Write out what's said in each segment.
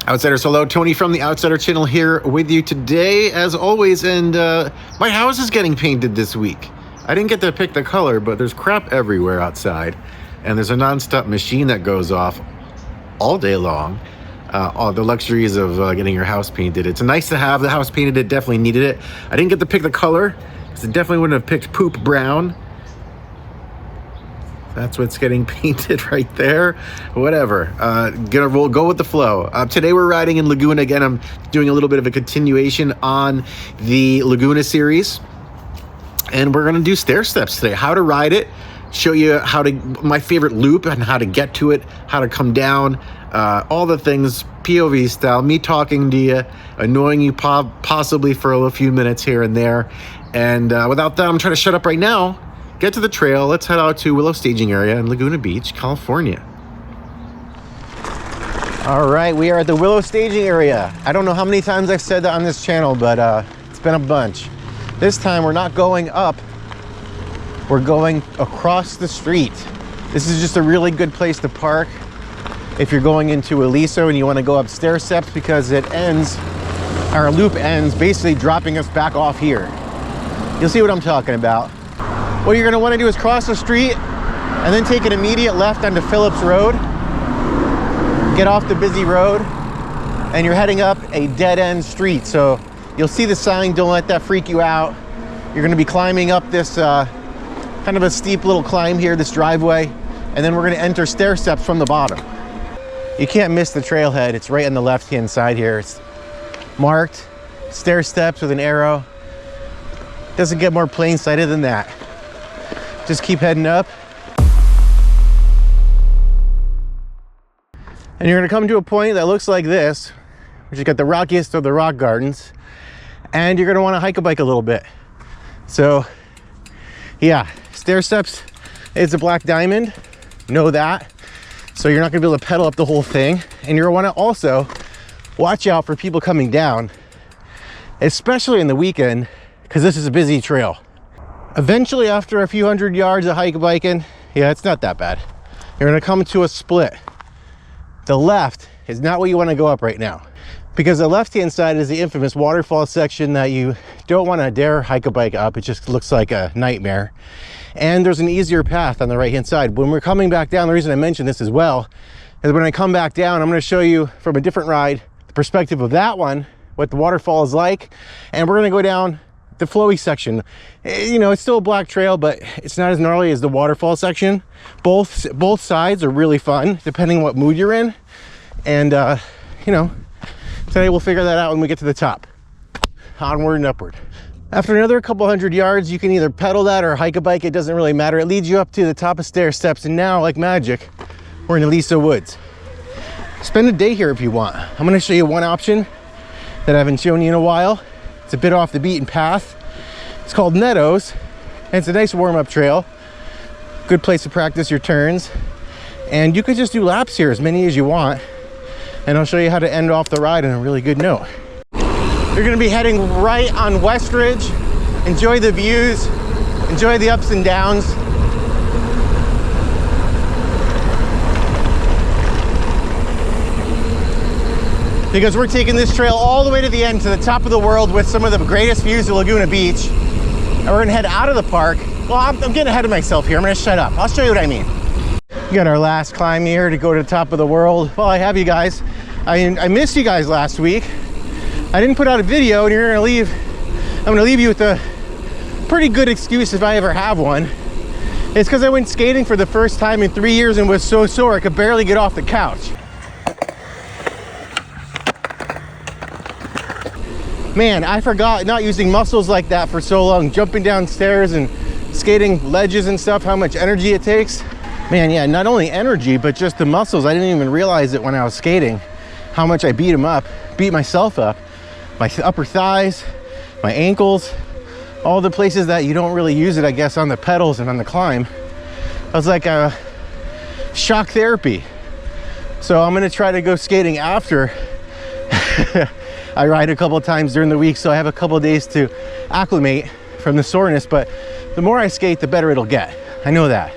Outsiders, hello, Tony from the Outsider channel here with you today, as always, and my house is getting painted this week. I didn't get to pick the color, but there's crap everywhere outside, and there's a non-stop machine that goes off all day long. All the luxuries of getting your house painted. It's nice to have the house painted. It definitely needed it. I didn't get to pick the color, because it definitely wouldn't have picked poop brown. That's what's getting painted right there. Whatever. We'll go with the flow. Today we're riding in Laguna again. I'm doing a little bit of a continuation on the Laguna series, and we're gonna do Stairsteps today. How to ride it, show you my favorite loop and how to get to it, how to come down, all the things POV style. Me talking to you, annoying you possibly for a few minutes here and there. And without that, I'm trying to shut up right now. Get to the trail. Let's head out to Willow Staging Area in Laguna Beach, California. All right, we are at the Willow Staging Area. I don't know how many times I've said that on this channel, but it's been a bunch. This time we're not going up, we're going across the street. This is just a really good place to park if you're going into Aliso and you want to go up Stairsteps, because it ends, our loop ends basically dropping us back off here. You'll see what I'm talking about. What you're going to want to do is cross the street and then take an immediate left onto Phillips Road. Get off the busy road and you're heading up a dead-end street. So you'll see the sign, don't let that freak you out. You're going to be climbing up this kind of a steep little climb here, this driveway, and then we're going to enter Stairsteps from the bottom. You can't miss the trailhead. It's right on the left-hand side here. It's marked Stairsteps with an arrow. Doesn't get more plain-sighted than that. Just keep heading up. And you're gonna come to a point that looks like this, which has got the rockiest of the rock gardens. And you're gonna wanna hike a bike a little bit. So yeah, Stairsteps is a black diamond, know that. So you're not gonna be able to pedal up the whole thing. And you're gonna wanna also watch out for people coming down, especially in the weekend, because this is a busy trail. Eventually, after a few hundred yards of hike biking, yeah, it's not that bad. You're gonna come to a split. The left is not what you wanna go up right now, because the left-hand side is the infamous waterfall section that you don't wanna dare hike a bike up. It just looks like a nightmare. And there's an easier path on the right-hand side. When we're coming back down, the reason I mentioned this as well, is when I come back down, I'm gonna show you from a different ride, the perspective of that one, what the waterfall is like, and we're gonna go down the flowy section. You know, it's still a black trail, but it's not as gnarly as the waterfall section. Both sides are really fun, depending on what mood you're in. And you know, today we'll figure that out when we get to the top. Onward and upward. After another couple hundred yards, you can either pedal that or hike a bike. It doesn't really matter. It leads you up to the top of Stairsteps, and now, like magic, we're in Aliso Woods. Spend a day here if you want. I'm gonna show you one option that I haven't shown you in a while. It's a bit off the beaten path. It's called Meadows, and it's a nice warm-up trail. Good place to practice your turns. And you could just do laps here, as many as you want. And I'll show you how to end off the ride on a really good note. You're gonna be heading right on West Ridge. Enjoy the views, enjoy the ups and downs. Because we're taking this trail all the way to the end, to the top of the world, with some of the greatest views of Laguna Beach. And we're gonna head out of the park. Well, I'm getting ahead of myself here. I'm gonna shut up. I'll show you what I mean. We got our last climb here to go to the top of the world. Well, I have you guys. I missed you guys last week. I didn't put out a video, and I'm gonna leave you with a pretty good excuse if I ever have one. It's because I went skating for the first time in 3 years and was so sore I could barely get off the couch. Man, I forgot, not using muscles like that for so long, jumping down stairs and skating ledges and stuff, how much energy it takes. Man, yeah, not only energy, but just the muscles. I didn't even realize it when I was skating, how much I beat myself up. My upper thighs, my ankles, all the places that you don't really use it, I guess, on the pedals and on the climb. It was like a shock therapy. So I'm gonna try to go skating after I ride a couple of times during the week, so I have a couple of days to acclimate from the soreness. But the more I skate, the better it'll get. I know that,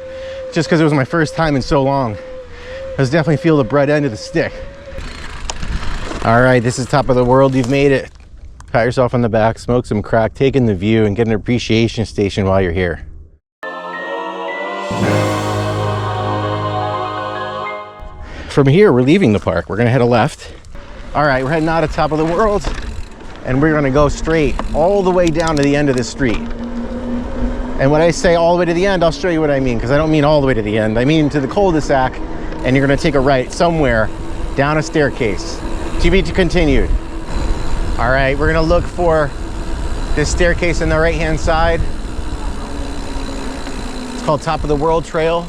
just because it was my first time in so long. I was definitely feel the bread end of the stick. All right, this is top of the world. You've made it. Pat yourself on the back, smoke some crack, take in the view, and get an appreciation station while you're here. From here, we're leaving the park. We're gonna head a left. All right, we're heading out of top of the world, and we're gonna go straight all the way down to the end of this street. And when I say all the way to the end, I'll show you what I mean, because I don't mean all the way to the end. I mean to the cul-de-sac, and you're gonna take a right somewhere down a staircase. To be continued. All right, we're gonna look for this staircase on the right-hand side. It's called Top of the World Trail.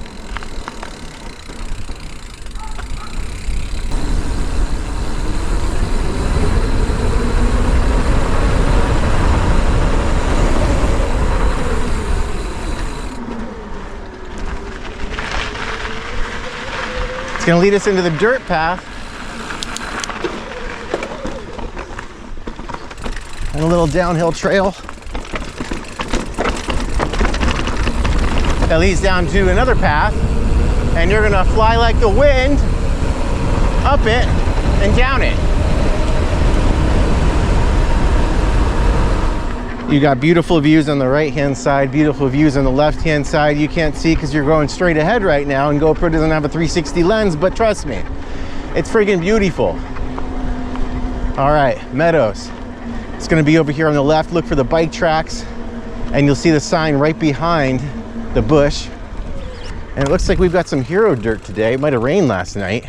It's gonna lead us into the dirt path. And a little downhill trail that leads down to another path, and you're gonna fly like the wind up it and down it. You got beautiful views on the right hand side, beautiful views on the left hand side. You can't see because you're going straight ahead right now, and GoPro doesn't have a 360 lens, but trust me, it's friggin' beautiful. All right, Meadows. It's gonna be over here on the left. Look for the bike tracks, and you'll see the sign right behind the bush. And it looks like we've got some hero dirt today. It might have rained last night.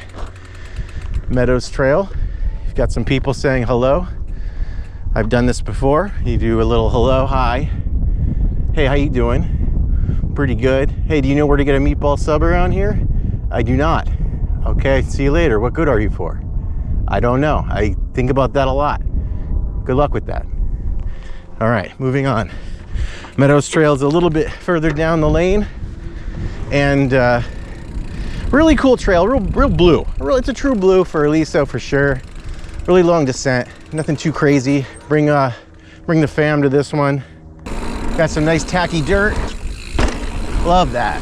Meadows Trail. You've got some people saying hello. I've done this before. You do a little hello, hi. Hey, how you doing? Pretty good. Hey, do you know where to get a meatball sub around here? I do not. Okay, see you later. What good are you for? I don't know. I think about that a lot. Good luck with that. All right, moving on. Meadows Trail is a little bit further down the lane, and really cool trail, real blue. It's a true blue for Aliso for sure. Really long descent, nothing too crazy. Bring the fam to this one. Got some nice tacky dirt. Love that,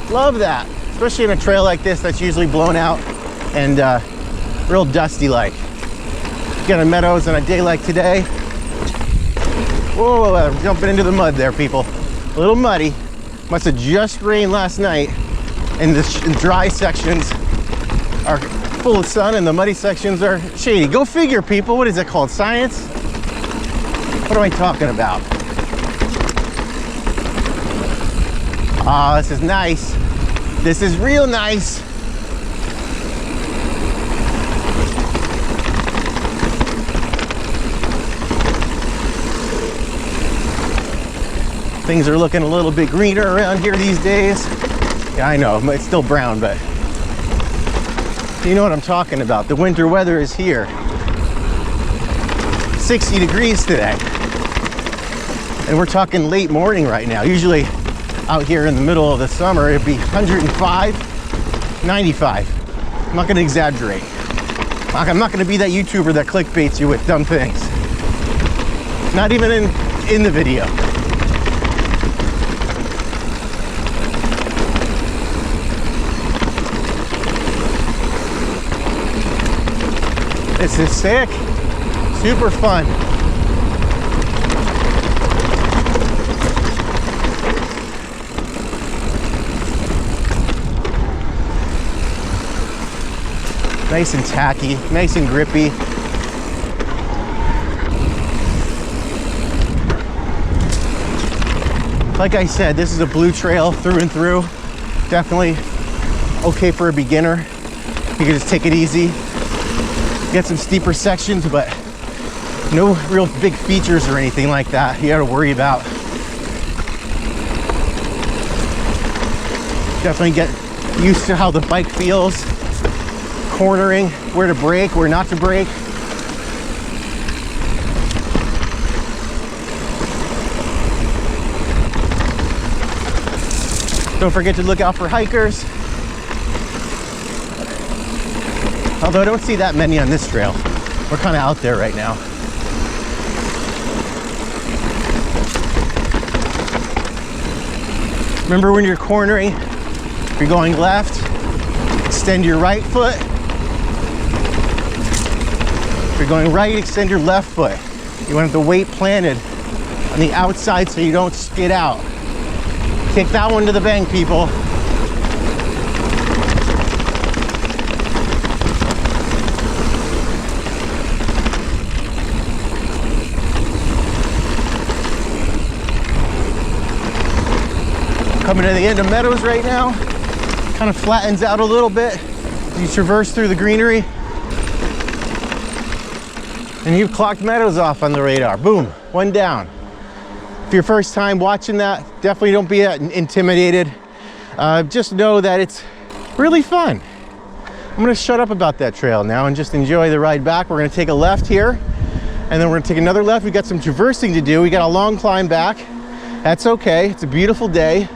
especially in a trail like this that's usually blown out and real dusty like. Get a Meadows on a day like today. Whoa, I'm jumping into the mud there, people. A little muddy. Must have just rained last night, and the dry sections are full of sun and the muddy sections are shady. Go figure, people. What is it called? Science? What am I talking about? Ah, this is nice. This is real nice. Things are looking a little bit greener around here these days. Yeah, I know, it's still brown, but you know what I'm talking about. The winter weather is here. 60 degrees today. And we're talking late morning right now. Usually out here in the middle of the summer, it'd be 105, 95. I'm not gonna exaggerate. I'm not gonna be that YouTuber that clickbaits you with dumb things. Not even in the video. This is sick, super fun. Nice and tacky, nice and grippy. Like I said, this is a blue trail through and through. Definitely okay for a beginner. You can just take it easy. Get some steeper sections, but no real big features or anything like that you gotta worry about. Definitely get used to how the bike feels. Cornering, where to brake, where not to brake. Don't forget to look out for hikers. Although I don't see that many on this trail. We're kind of out there right now. Remember when you're cornering, if you're going left, extend your right foot. If you're going right, extend your left foot. You want the weight planted on the outside so you don't skid out. Take that one to the bank, people. Coming to the end of Meadows right now. Kind of flattens out a little bit as you traverse through the greenery. And you've clocked Meadows off on the radar. Boom, one down. If your first time watching that, definitely don't be intimidated. Just know that it's really fun. I'm gonna shut up about that trail now and just enjoy the ride back. We're gonna take a left here, and then we're gonna take another left. We got some traversing to do. We got a long climb back. That's okay, it's a beautiful day.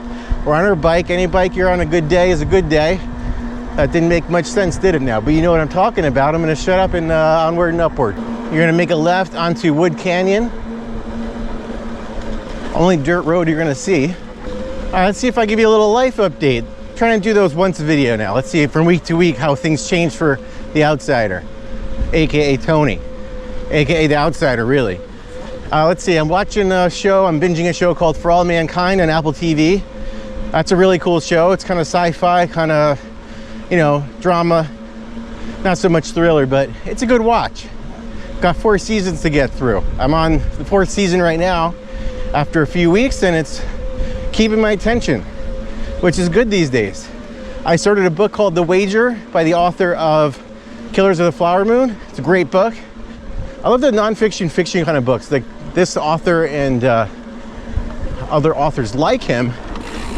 We're on our bike. Any bike you're on a good day is a good day. That didn't make much sense, did it now? But you know what I'm talking about. I'm gonna shut up and onward and upward. You're gonna make a left onto Wood Canyon. Only dirt road you're gonna see. All right, let's see if I give you a little life update. I'm trying to do those once a video now. Let's see from week to week how things change for the outsider, AKA Tony, AKA the outsider, really. Let's see, I'm watching a show, I'm binging a show called For All Mankind on Apple TV. That's a really cool show. It's kind of sci-fi, kind of, you know, drama. Not so much thriller, but it's a good watch. Got 4 seasons to get through. I'm on the 4th season right now after a few weeks, and it's keeping my attention, which is good these days. I started a book called The Wager by the author of Killers of the Flower Moon. It's a great book. I love the non-fiction, fiction kind of books. Like this author and other authors like him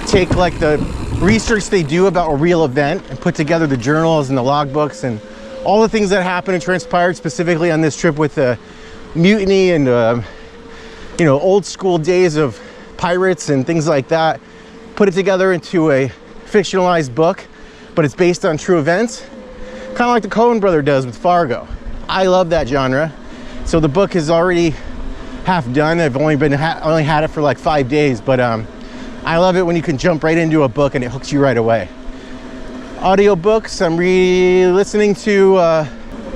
take like the research they do about a real event and put together the journals and the logbooks and all the things that happened and transpired specifically on this trip with the mutiny and you know, old school days of pirates and things like that. Put it together into a fictionalized book, but it's based on true events, kind of like the Coen brother does with Fargo. I love that genre. So the book is already half done. I've only had it for like 5 days, but I love it when you can jump right into a book and it hooks you right away. Audiobooks, I'm listening to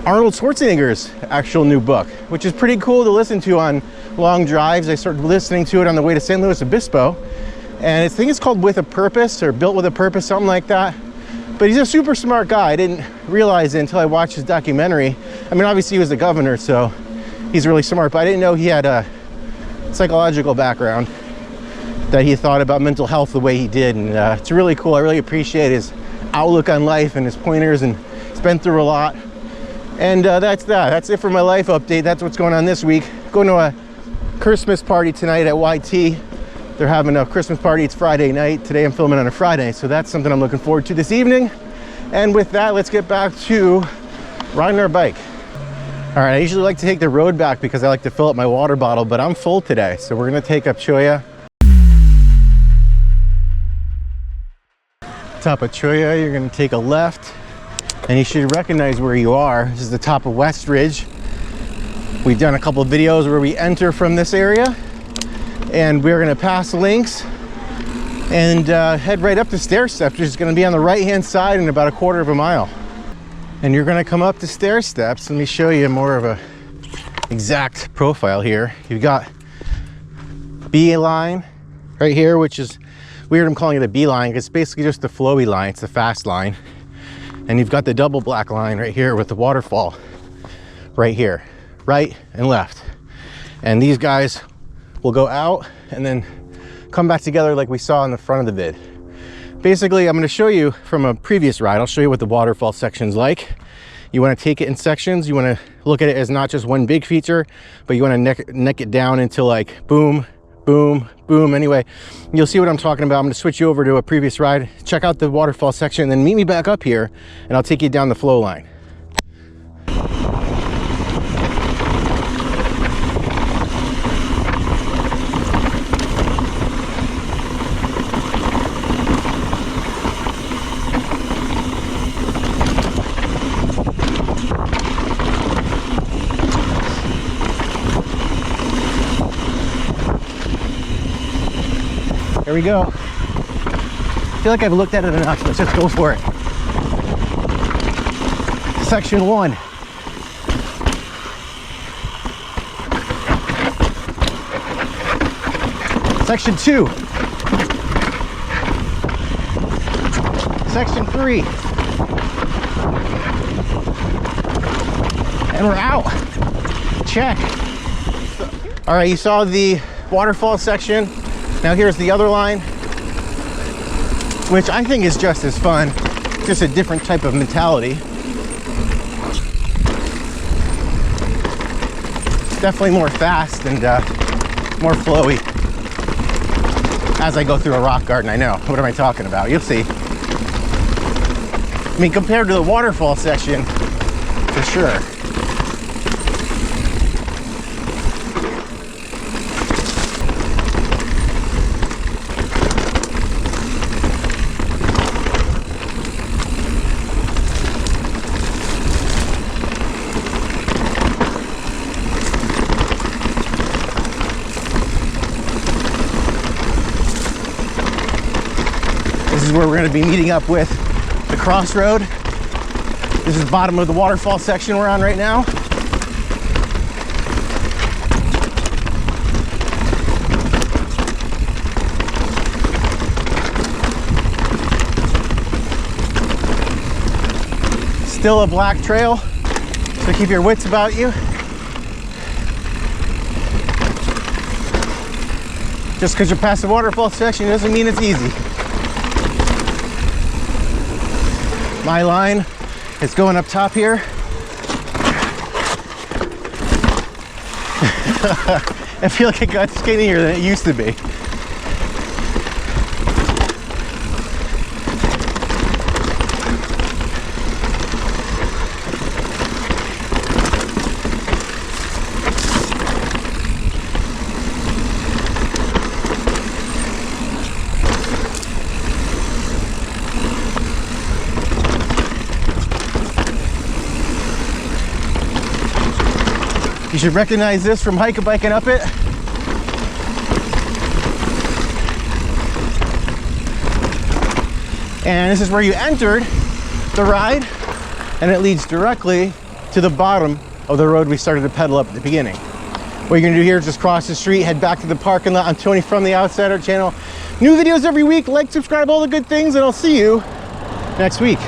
Arnold Schwarzenegger's actual new book, which is pretty cool to listen to on long drives. I started listening to it on the way to San Luis Obispo, and I think it's called With a Purpose or Built with a Purpose, something like that. But he's a super smart guy. I didn't realize it until I watched his documentary. I mean, obviously he was the governor, so he's really smart, but I didn't know he had a psychological background, that he thought about mental health the way he did, and it's really cool. I really appreciate his outlook on life and his pointers, and he's been through a lot. And that's it for my life update. That's what's going on this week. Going to a Christmas party tonight at YT. They're having a Christmas party. It's Friday night. Today I'm filming on a Friday, so that's something I'm looking forward to this evening. And with that, let's get back to riding our bike. All right, I usually like to take the road back because I like to fill up my water bottle, but I'm full today, so we're gonna take up Cholla. Top of Cholla, you're gonna take a left, and you should recognize where you are. This is the top of West Ridge. We've done a couple of videos where we enter from this area, and we're gonna pass links and head right up to Stairsteps, which is gonna be on the right-hand side in about a quarter of a mile. And you're gonna come up to Stairsteps. Let me show you more of a exact profile here. You've got B line right here, which is weird. I'm calling it a B line because it's basically just the flowy line. It's the fast line. And you've got the double black line right here with the waterfall right here, right and left. And these guys will go out and then come back together like we saw in the front of the vid. Basically, I'm going to show you from a previous ride. I'll show you what the waterfall section's like. You want to take it in sections. You want to look at it as not just one big feature, but you want to neck it down into like boom, boom, boom. Anyway, you'll see what I'm talking about. I'm going to switch you over to a previous ride, check out the waterfall section, and then meet me back up here, and I'll take you down the flow line. Here we go. I feel like I've looked at it enough. Let's just go for it. Section 1. Section 2. Section 3. And we're out. Check. All right, you saw the waterfall section. Now here's the other line, which I think is just as fun, just a different type of mentality. Definitely more fast and more flowy as I go through a rock garden. I know. What am I talking about? You'll see. I mean, compared to the waterfall section, for sure. This is where we're going to be meeting up with the crossroad. This is the bottom of the waterfall section we're on right now. Still a black trail, so keep your wits about you. Just because you're past the waterfall section doesn't mean it's easy. My line is going up top here. I feel like it got skinnier than it used to be. You should recognize this from hike-a-biking up it. And this is where you entered the ride, and it leads directly to the bottom of the road we started to pedal up at the beginning. What you're gonna do here is just cross the street, head back to the parking lot. I'm Tony from the Outsider channel. New videos every week. Like, subscribe, all the good things, and I'll see you next week.